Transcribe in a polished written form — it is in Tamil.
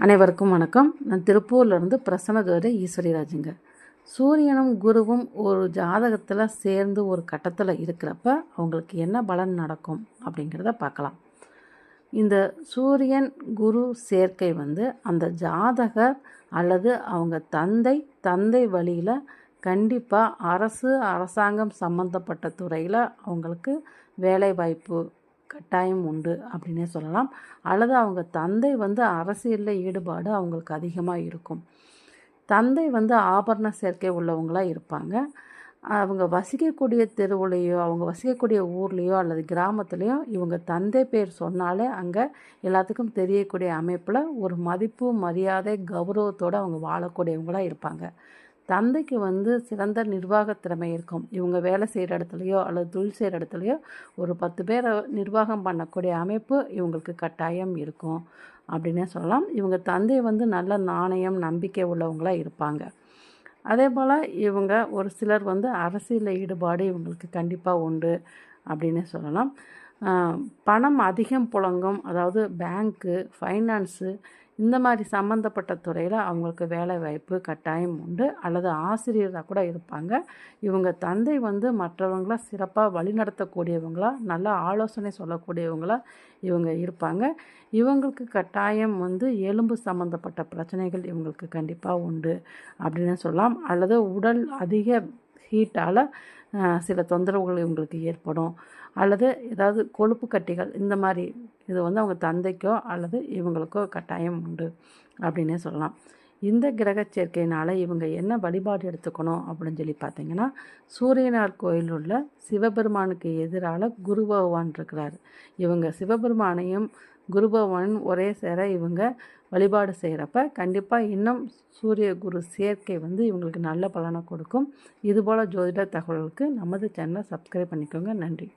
அனைவருக்கும் வணக்கம். நான் திருப்பூர்லேருந்து பிரசன்ன ஜோதிடர் ஈஸ்வரிராஜுங்க. சூரியனும் குருவும் ஒரு ஜாதகத்தில் சேர்ந்து ஒரு கட்டத்தில் இருக்கிறப்ப அவங்களுக்கு என்ன பலன் நடக்கும் அப்படிங்கிறத பார்க்கலாம். இந்த சூரியன் குரு சேர்க்கை அந்த ஜாதகர் அல்லது அவங்க தந்தை வழியில் கண்டிப்பாக அரசாங்கம் சம்மந்தப்பட்ட துறையில் அவங்களுக்கு வேலை வாய்ப்பு கட்டாயம் உண்டு அப்படின்னே சொல்லலாம். அல்லது அவங்க தந்தை அரசியலில் ஈடுபாடு அவங்களுக்கு அதிகமாக இருக்கும். தந்தை ஆபரண சேர்க்கை உள்ளவங்களாக இருப்பாங்க. அவங்க வசிக்கக்கூடிய தெருவுலையோ அவங்க வசிக்கக்கூடிய ஊர்லேயோ அல்லது கிராமத்துலேயோ இவங்க தந்தை பேர் சொன்னாலே அங்கே எல்லாத்துக்கும் தெரியக்கூடிய அமைப்பில் ஒரு மதிப்பு மரியாதை கௌரவத்தோடு அவங்க வாழக்கூடியவங்களாக இருப்பாங்க. தந்தைக்கு சிறந்த நிர்வாக திறமை இருக்கும். இவங்க வேலை செய்கிற இடத்துலையோ அல்லது தொழில் செய்கிற இடத்துலையோ ஒரு 10 பேரை நிர்வாகம் பண்ணக்கூடிய அமைப்பு இவங்களுக்கு கட்டாயம் இருக்கும் அப்படின்னே சொல்லலாம். இவங்க தந்தை நல்ல நாணயம் நம்பிக்கை உள்ளவங்களாக இருப்பாங்க. அதே போல் இவங்க ஒரு சிலர் அரசியலில் ஈடுபாடு இவங்களுக்கு கண்டிப்பாக உண்டு அப்படின்னே சொல்லலாம். பணம் அதிகம் புழங்கும், அதாவது பேங்க்கு, ஃபைனான்ஸு இந்த மாதிரி சம்மந்தப்பட்ட துறையில் அவங்களுக்கு வேலை வாய்ப்பு கட்டாயம் உண்டு. அல்லது ஆசிரியராக கூட இருப்பாங்க. இவங்க தந்தை மற்றவங்கள சிறப்பாக வழிநடத்தக்கூடியவங்களா, நல்ல ஆலோசனை சொல்லக்கூடியவங்களா இவங்க இருப்பாங்க. இவங்களுக்கு கட்டாயம் எலும்பு சம்மந்தப்பட்ட பிரச்சனைகள் இவங்களுக்கு கண்டிப்பாக உண்டு அப்படின்னு சொல்லலாம். அல்லது உடல் அதிக ஹீட்டால் சில தொந்தரவுகள் இவங்களுக்கு ஏற்படும். அல்லது ஏதாவது கொழுப்பு கட்டிகள் இந்த மாதிரி இது அவங்க தந்தைக்கோ அல்லது இவங்களுக்கோ கட்டாயம் உண்டு அப்படின்னே சொல்லலாம். இந்த கிரக சேர்க்கையினால் இவங்க என்ன வழிபாடு எடுத்துக்கணும் அப்படின்னு சொல்லி பார்த்தீங்கன்னா, சூரியனார் கோயில் உள்ள சிவபெருமானுக்கு எதிரால் குரு பகவான் இருக்கிறார். இவங்க சிவபெருமானையும் குரு பகவானும் ஒரே சேர இவங்க வழிபாடு செய்கிறப்ப கண்டிப்பாக இன்னும் சூரிய குரு சேர்க்கை இவங்களுக்கு நல்ல பலனை கொடுக்கும். இதுபோல் ஜோதிட தகவல்களுக்கு நமது சேனலை சப்ஸ்கிரைப் பண்ணிக்கோங்க. நன்றி.